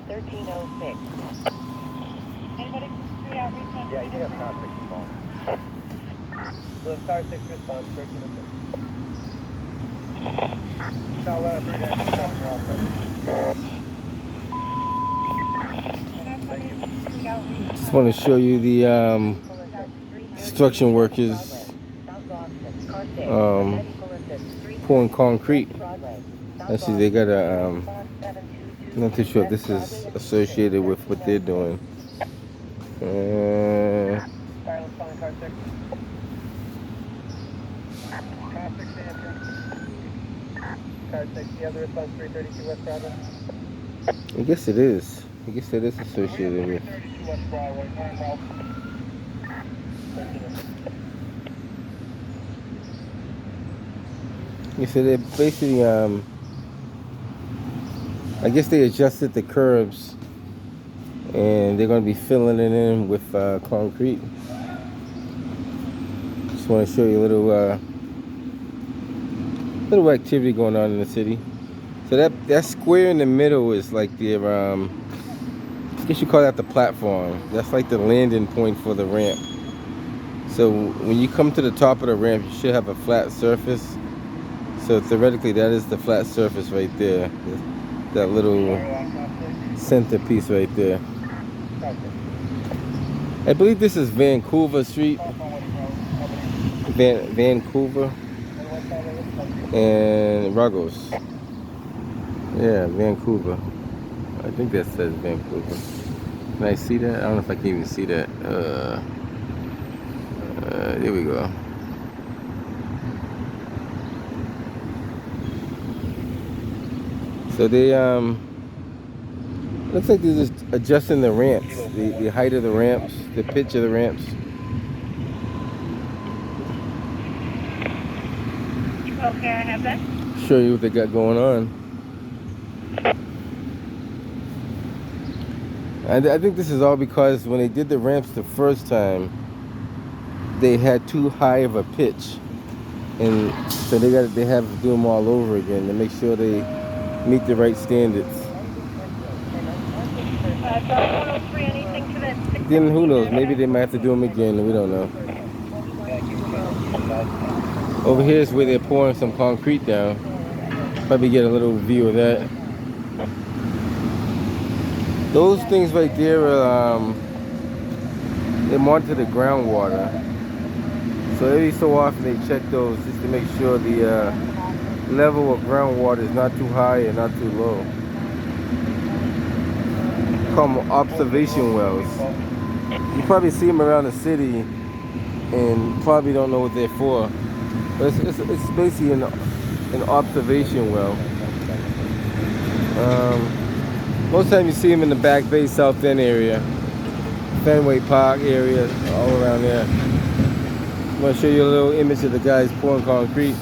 1306. Anybody from street outreach? Yeah, you did have contact phone. So star 6 response, 1306. Just want to show you the construction workers pouring concrete. Actually, they got a I'm not too sure if this is associated with what they're doing. I guess it is. I guess that is associated with. You said they basically, I guess they adjusted the curbs, and they're going to be filling it in with concrete. Just want to show you a little activity going on in the city. So that square in the middle is like the, I guess you call that the platform. That's like the landing point for the ramp. So when you come to the top of the ramp, you should have a flat surface. So theoretically, that is the flat surface right there. That little centerpiece right there. I believe this is Vancouver Street. Vancouver and Ruggles. Yeah, Vancouver. I think that says Vancouver. Can I see that? I don't know if I can even see that. There we go. So they looks like they're just adjusting the ramps, the height of the ramps, the pitch of the ramps. Okay, I have that. Show you what they got going on. And I think this is all because when they did the ramps the first time, they had too high of a pitch, and so they have to do them all over again to make sure they meet the right standards. Then who knows? Maybe they might have to do them again. We don't know. Over here is where they're pouring some concrete down. Probably get a little view of that. Those things right there are they monitor the groundwater. So every so often they check those just to make sure the level of groundwater is not too high and not too low. Call them observation wells. You probably see them around the city and probably don't know what they're for. But it's basically an observation well. Most time you see them in the Back Bay, South End area, Fenway Park area, all around there. I'm going to show you a little image of the guys pouring concrete.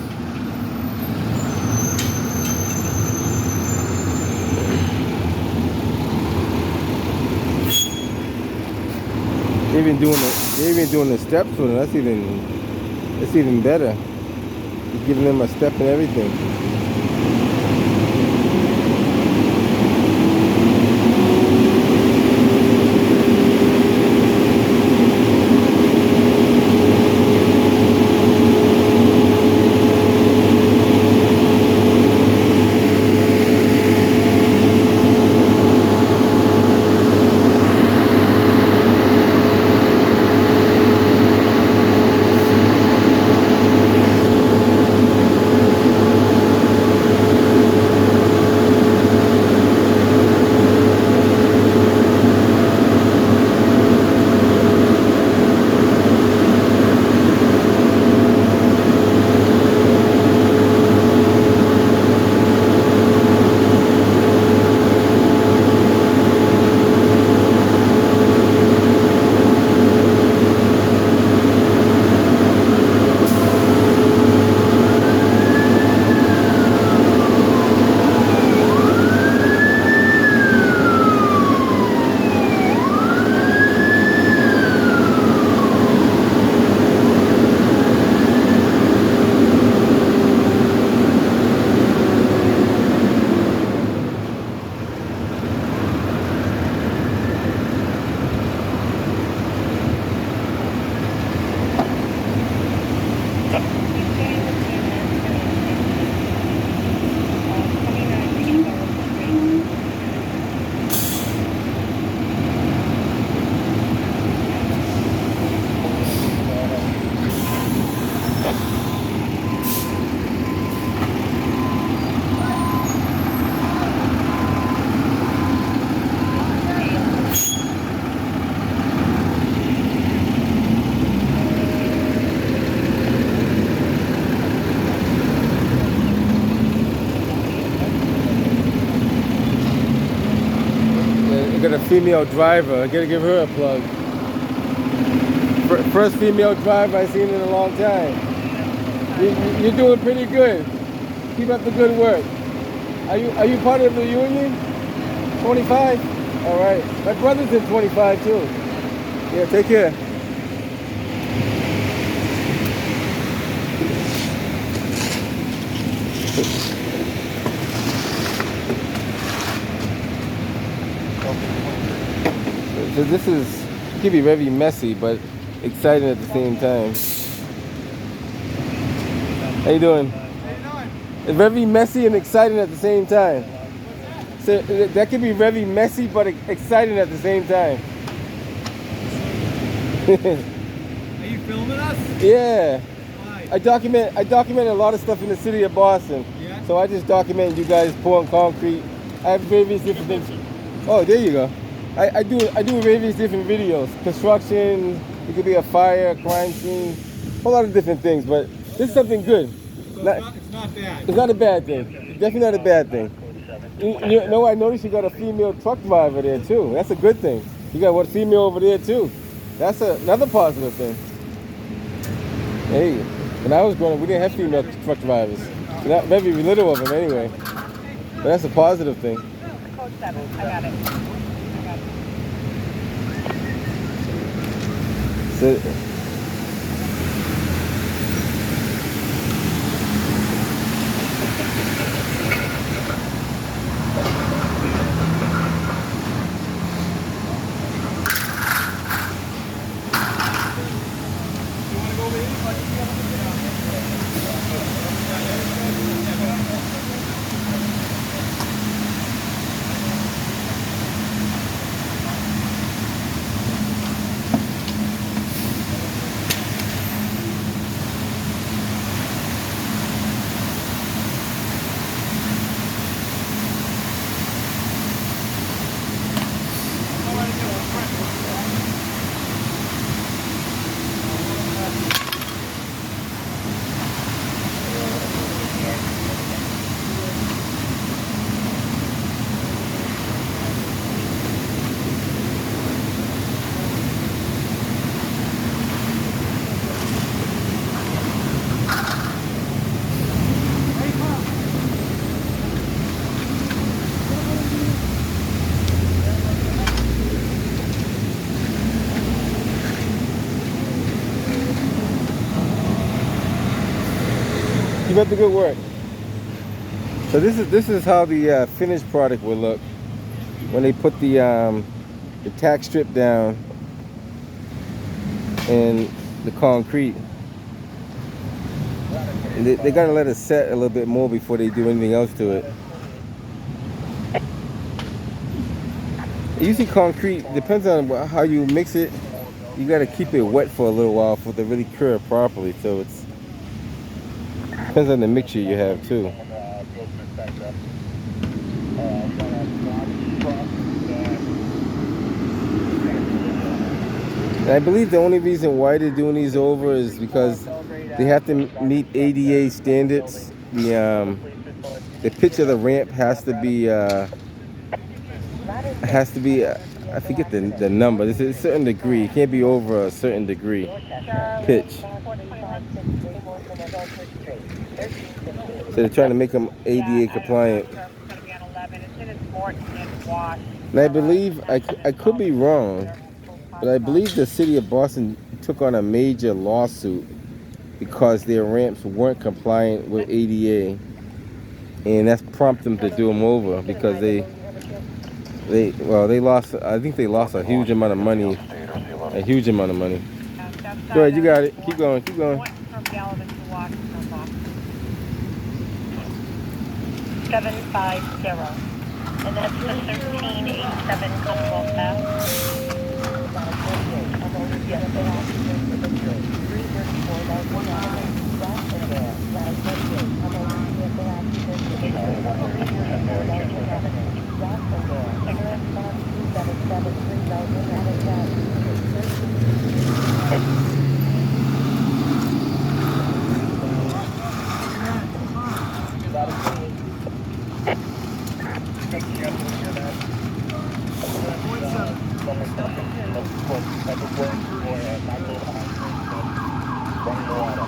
They're even doing the steps with them. That's even better. You're giving them a step and everything. got a female driver. I gotta give her a plug. First female driver I've seen in a long time. You're doing pretty good. Keep up the good work. Are you part of the union? 25? All right. My brother's in 25 too. Yeah, take care. So this can be very messy, but exciting at the same time. How you doing? It's very messy and exciting at the same time. So that can be very messy but exciting at the same time. Are you filming us? Yeah. Why? I document a lot of stuff in the city of Boston. Yeah. So I just document you guys pouring concrete. I have various different things. Oh, there you go. I do various different videos. Construction, it could be a fire, a crime scene, a lot of different things, but this is something good. So it's not bad. It's not a bad thing. Definitely not a bad thing. You know, I noticed you got a female truck driver there too. That's a good thing. You got one female over there too. That's another positive thing. Hey, when I was growing up, we didn't have female truck drivers. Not very little of them anyway. But that's a positive thing. Code 7. I got it. So, keep up the good work. So this is how the finished product will look when they put the tack strip down and the concrete. And they gotta let it set a little bit more before they do anything else to it. Usually concrete depends on how you mix it. You gotta keep it wet for a little while for it to really cure properly. So it's depends on the mixture you have too. And I believe the only reason why they're doing these over is because they have to meet ADA standards. The pitch of the ramp has to be I forget the number. It's a certain degree. It can't be over a certain degree pitch. So they're trying to make them ADA compliant. And I believe, I could be wrong, but I believe the city of Boston took on a major lawsuit because their ramps weren't compliant with ADA. And that's prompted them to do them over because they lost, I think they lost a huge amount of money. A huge amount of money. Go ahead, you got it. Keep going, keep going. 750. And that's the 1387 Commonwealth Ave. type of work or natural running the water.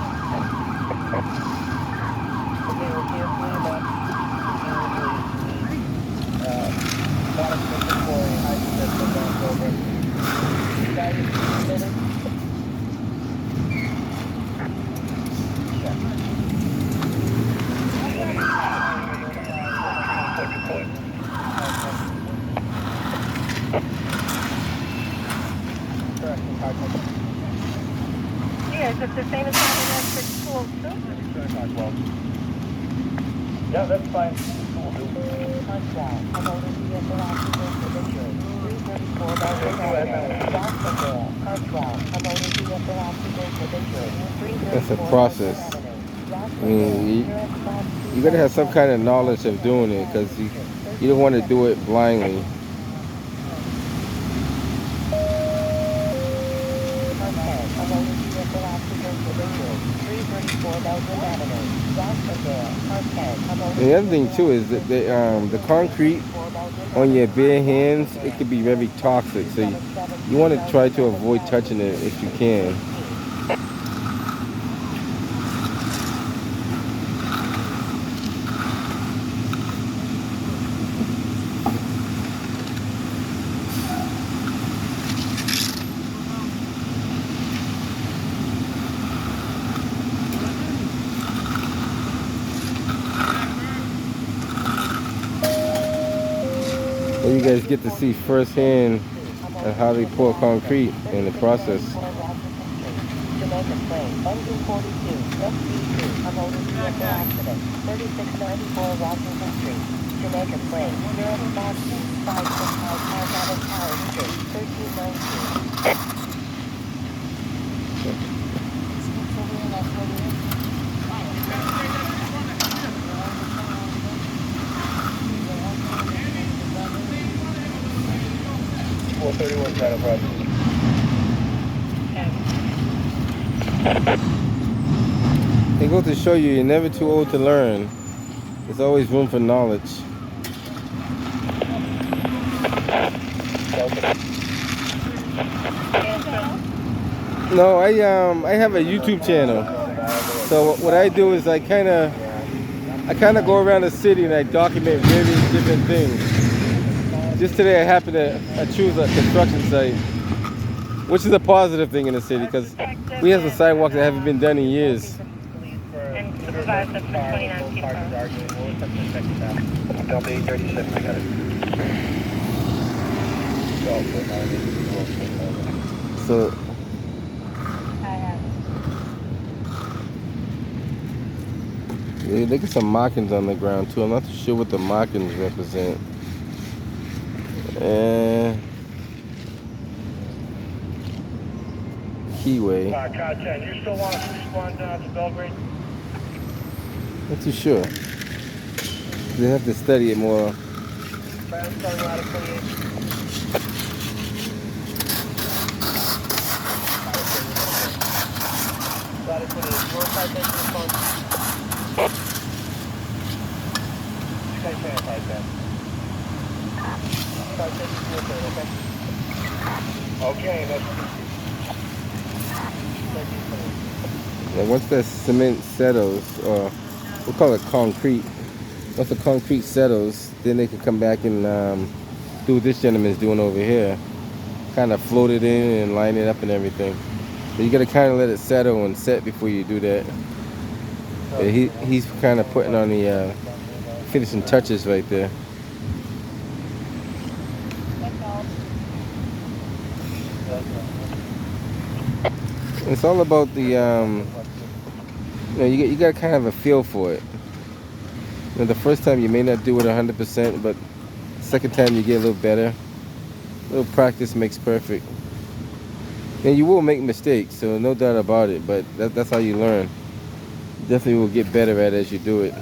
Okay, we're canceling them up. Water inventory, high system, that's over. You guys, building? Yeah, is it the same as having that for school too? Yeah, that's fine. That's a process. I mean, you gotta have some kind of knowledge of doing it because you don't want to do it blindly. The other thing too is that the concrete on your bare hands, it could be very toxic. So you want to try to avoid touching it if you can. And you guys get to see firsthand how they pour concrete in the process. Jamaica Plain, engine 42, SB2, unloaded vehicle accident, 3694 Washington Street, Jamaica Plain, Europe Box 565 cars out of Tower Street, 1319. It goes to show you, you're never too old to learn. There's always room for knowledge. No, I have a YouTube channel. So what I do is I kind of go around the city and I document various different things. Just today I happened to choose a construction site, which is a positive thing in the city because we have some sidewalks that haven't been done in years. And supervise the 29 people. Delta 837, I got it. So I have. yeah, look at some markings on the ground too. I'm not too sure what the markings represent. Keyway. Car 10, you still want us to respond to Belgrade? Not too sure. They have to study it more. Starting out of 28. Got it, 28. You want 5 minutes to respond? You guys say 5 minutes. 5 minutes to respond, okay? Okay, that's... And once that cement settles, or we'll call it concrete, once the concrete settles, then they can come back and do what this gentleman's doing over here. Kind of float it in and line it up and everything. But you gotta kind of let it settle and set before you do that. Yeah, he's kind of putting on the finishing touches right there. It's all about the, you got kind of a feel for it. You know, the first time you may not do it 100%, but the second time you get a little better. A little practice makes perfect. And you will make mistakes, so no doubt about it, but that's how you learn. You definitely will get better at it as you do it.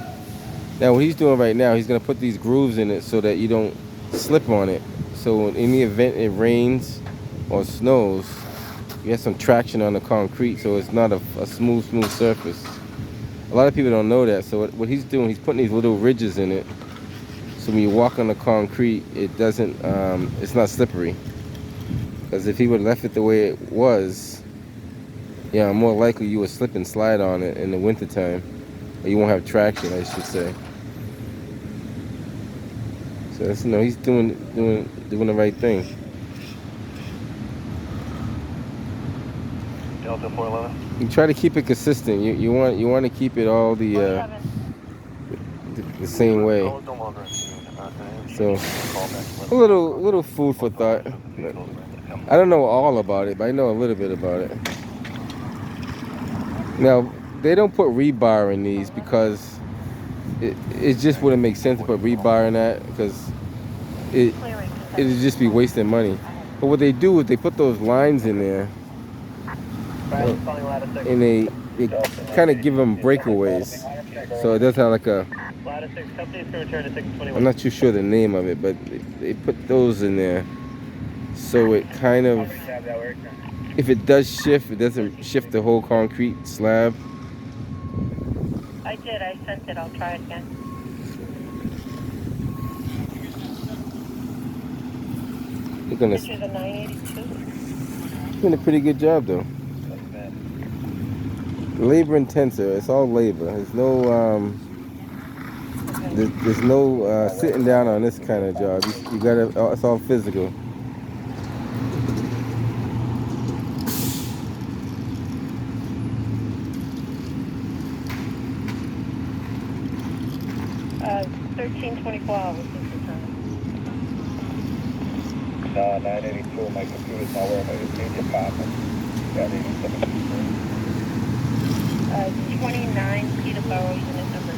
Now what he's doing right now, he's gonna put these grooves in it so that you don't slip on it. So in the event it rains or snows, you have some traction on the concrete, so it's not a smooth surface. A lot of people don't know that, so what he's doing, he's putting these little ridges in it, so when you walk on the concrete, it doesn't, it's not slippery. Because if he would have left it the way it was, yeah, more likely you would slip and slide on it in the wintertime. Or you won't have traction, I should say. So that's, he's doing the right thing. Delta 411. You try to keep it consistent. You want to keep it all the same way. So a little food for thought. I don't know all about it, but I know a little bit about it. Now they don't put rebar in these because it just wouldn't make sense to put rebar in that, because it'd just be wasting money. But what they do is they put those lines in there, and they kind of give them breakaways. So it does have like a, I'm not too sure the name of it, but they put those in there so it kind of, if it does shift, it doesn't shift the whole concrete slab. I did. I sent it. I'll try it again. You're gonna, This is a 982. doing a pretty good job though. Labor intensive. It's all labor. There's no there's no sitting down on this kind of job. You gotta. It's all physical. Uh, 1324 hours is the time. 982. My computer's not working. It's in the apartment. Yeah, 29 Peterborough unit number.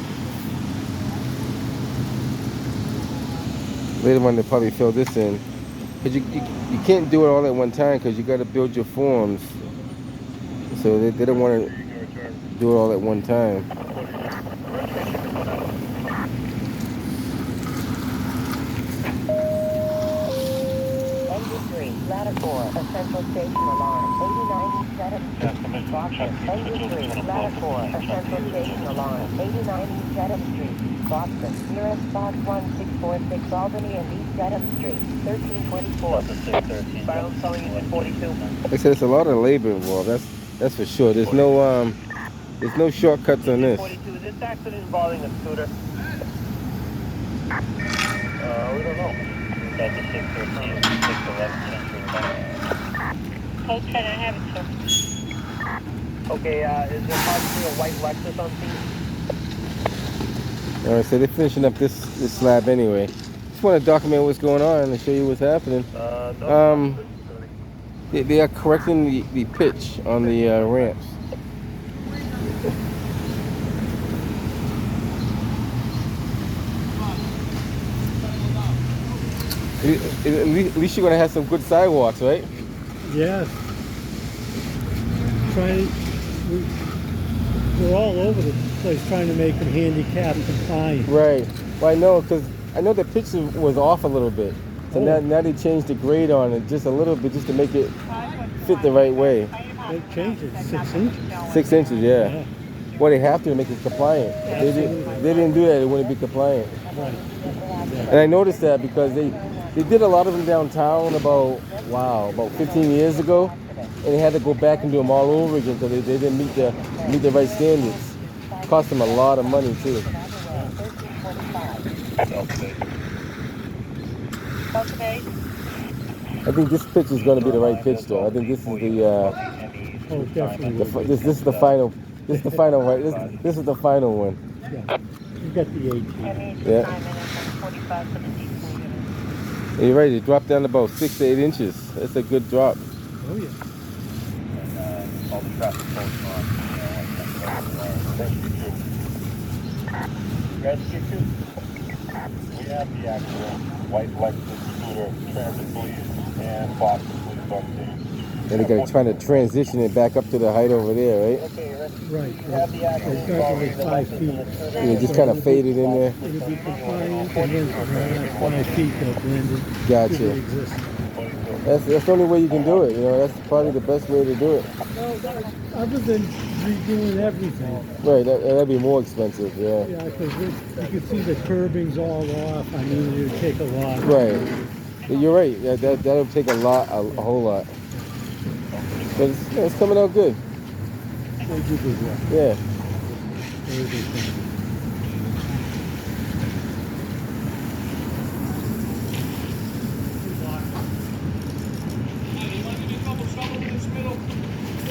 Later on, they probably fill this in, because you can't do it all at one time, because you got to build your forms. So they don't want to do it all at one time. Engine 3, ladder 4, essential station alarm, 8097. Engine 3, ladder 4, essential station alarm, 8097 Street, Boston. Nearest box 1646 Albany and East Dedham Street, 1324. Final telling you 42. Like I said, it's a lot of labor involved. That's for sure. There's no shortcuts on this. 42. Is this accident involving a scooter? We don't know. That's a 613, 611. Code 10, I have it, sir. Okay, is there possibly a white Lexus on scene? All right, so they're finishing up this slab anyway. Just want to document what's going on and show you what's happening. They are correcting the pitch on the ramps. At least you're gonna have some good sidewalks, right? Yes. We're all over the place trying to make them handicap compliant. Right. Well, I know, because I know the pitch was off a little bit. So now they changed the grade on it just a little bit, just to make it fit the right way. They changed it 6 inches. 6 inches, yeah. Well, they have to make it compliant. If they didn't do that, it wouldn't be compliant. Right. And I noticed that because they did a lot of them downtown about 15 years ago, and they had to go back and do them all over again because they didn't meet the right standards. It cost them a lot of money too. Okay. I think this pitch is going to be the right pitch, though. I think this is the Oh, definitely. this is the final. This is the final, right? This is the final one. Yeah. You got the 18. Yeah. 9 minutes and 45 for the deep unit. You're right. It dropped down about 6 to 8 inches. That's a good drop. Oh, yeah. All the traffic codes on. Rescue 2. We have the actual white Lexus scooter transit police and Boston police on scene. And they're going to try to transition it back up to the height over there, right? Okay, rescue. Right. It's got like 5 feet. Yeah, just kind of fade it in there. It'll be compliant, and then around 5 feet they'll blend it. Gotcha. It'll exist. That's the only way you can do it. You know, that's probably the best way to do it. Other than redoing everything. Right. That'd be more expensive. Yeah. Yeah, because you can see the curbing's all off. I mean, it would take a lot. Right. You're right. That'll take a whole lot. But it's coming out good. They do good work. Yeah. Very good company.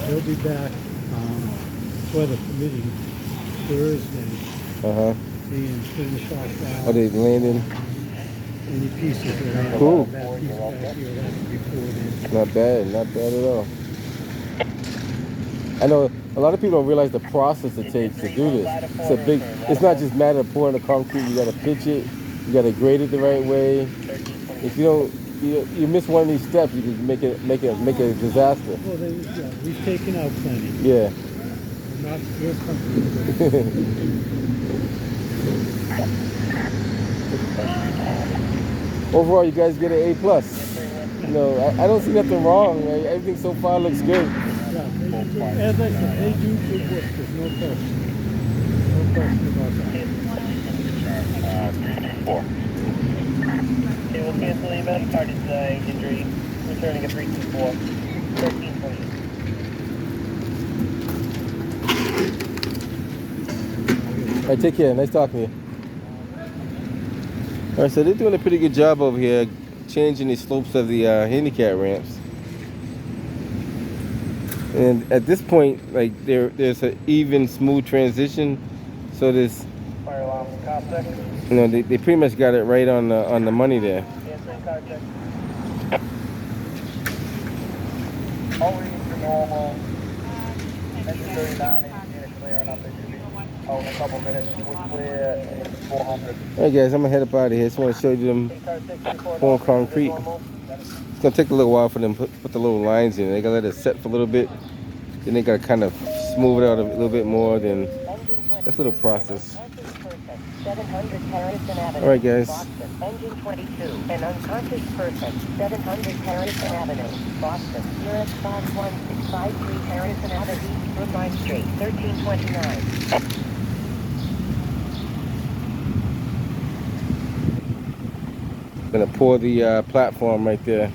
They'll be back, weather permitting, Thursday, Uh-huh. and finish off Are they landing? any pieces that are Cool. that piece back here, that's before then. Not bad at all. I know a lot of people don't realize the process it takes to do this. It's not just a matter of pouring the concrete. You got to pitch it. You got to grade it the right way. If you don't, you miss one of these steps, you can make a disaster. Well, we've taken out plenty. Yeah. We're not real comfortable. Overall, you guys get an A+. You know, I don't see nothing wrong. Everything so far looks good. Yeah, as I said, they do good work. There's no question. No question about that. 324. Okay, we'll cancel the event. Started injury. Returning at 324. 1320. All right, take care. Nice talking to you. All right, so they're doing a pretty good job over here changing the slopes of the handicap ramps. And at this point, like there's an even, smooth transition. So there's, Fire alarm car check. you know, they pretty much got it right on the money there. Canceling car check. All readings are normal. Engine 39, engine clearing up. It should be out in a couple minutes. We're clear at 400. All right, guys, I'm gonna head up out of here. Just want to show you them pouring concrete. It's gonna take a little while for them to put the little lines in. They gotta let it set for a little bit. Then they gotta kind of smooth it out a little bit more. Then that's a little process. 700 Harrison Avenue. All right, guys. Boston. Engine 22. An unconscious person. 700 Harrison Avenue. Boston. Europe 51653 Harrison Avenue. Brookline Street. 1329. Gonna pour the platform right there.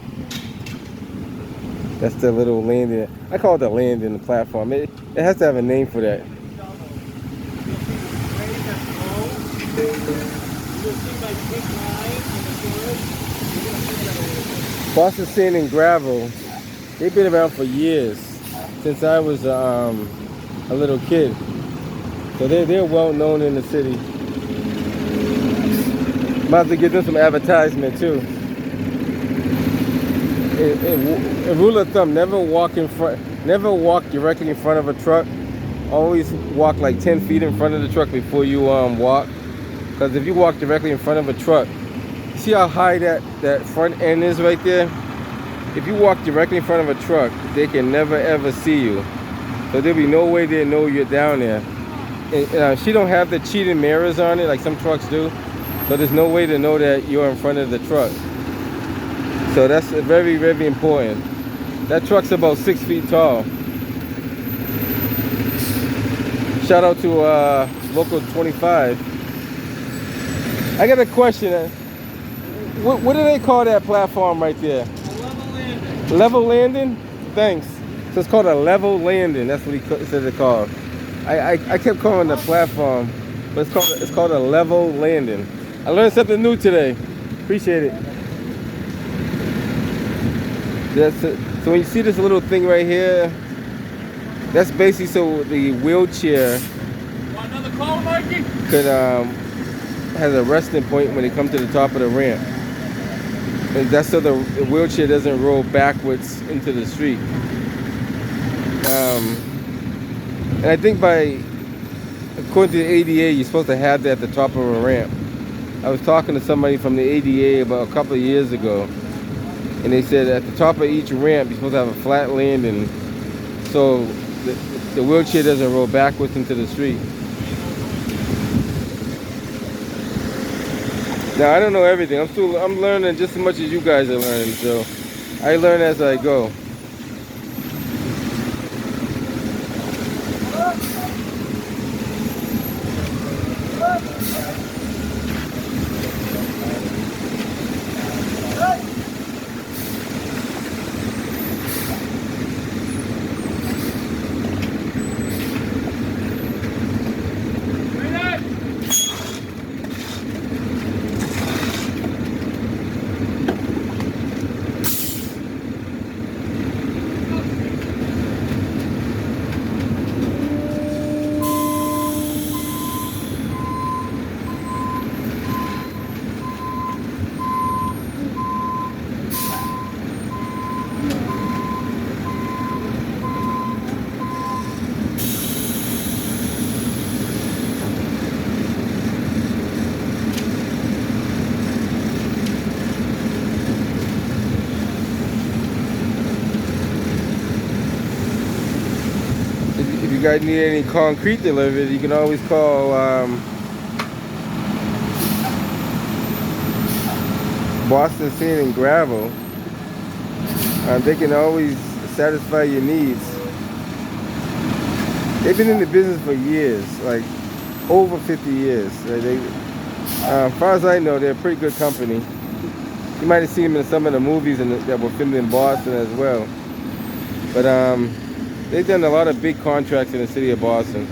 That's the little landing. I call it the landing, the platform. It has to have a name for that. Boston Sand and Gravel, they've been around for years, since I was a little kid. So they're well known in the city. Might have to give them some advertisement too. A rule of thumb: never walk directly in front of a truck. Always walk like 10 feet in front of the truck before you walk. Because if you walk directly in front of a truck, see how high that front end is right there? If you walk directly in front of a truck, they can never ever see you. So there'll be no way they know you're down there. And she don't have the cheating mirrors on it like some trucks do. So there's no way to know that you're in front of the truck. So that's very, very important. That truck's about 6 feet tall. Shout out to Local 25. I got a question. What do they call that platform right there? Level landing. Level landing? Thanks. So it's called a level landing. That's what he said it's called. I kept calling it a platform, but it's called a level landing. I learned something new today. Appreciate it. That's it. So when you see this little thing right here, that's basically so the wheelchair Want another call, Mikey? could has a resting point when it comes to the top of the ramp. And that's so the wheelchair doesn't roll backwards into the street. And I think according to the ADA, you're supposed to have that at the top of a ramp. I was talking to somebody from the ADA about a couple of years ago, and they said at the top of each ramp, you're supposed to have a flat landing so the wheelchair doesn't roll backwards into the street. Now, I don't know everything. I'm learning just as much as you guys are learning, so I learn as I go. you guys need any concrete delivered, you can always call Boston Sand and Gravel. They can always satisfy your needs. They've been in the business for years, like over 50 years. As far as I know, they're a pretty good company. You might have seen them in some of the movies that were filmed in Boston as well. But they've done a lot of big contracts in the city of Boston.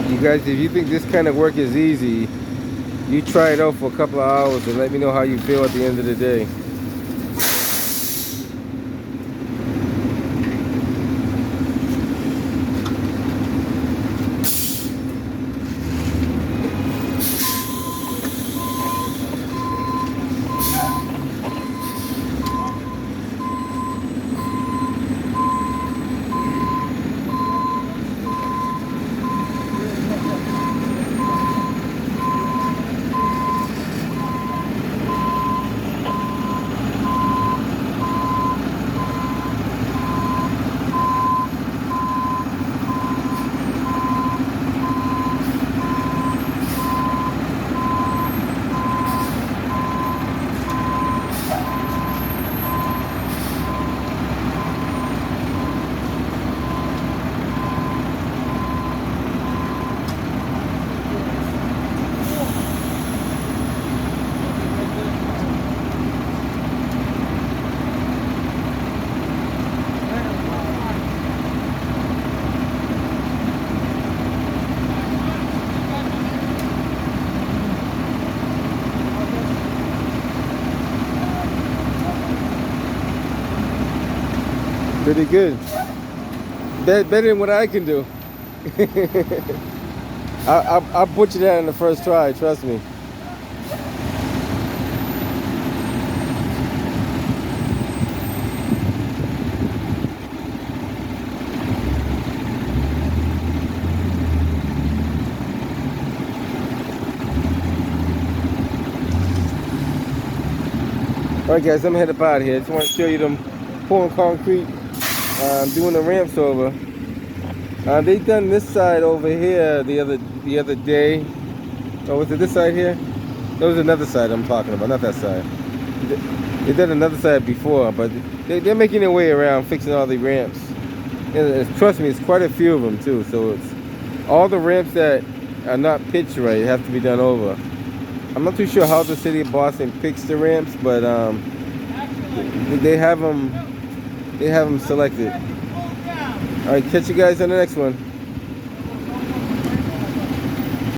You guys, if you think this kind of work is easy, you try it out for a couple of hours and let me know how you feel at the end of the day. Pretty good. Better than what I can do. I'll butcher that in the first try, trust me. Alright guys, I'm headed up out of here. Just want to show you them pouring concrete, doing the ramps over. They done this side over here the other day. Oh, was it this side here? There was another side I'm talking about, not that side. They did another side before, but they're making their way around, fixing all the ramps. And trust me, it's quite a few of them too. So it's all the ramps that are not pitched right have to be done over. I'm not too sure how the city of Boston picks the ramps, but they have them selected. All right, catch you guys on the next one.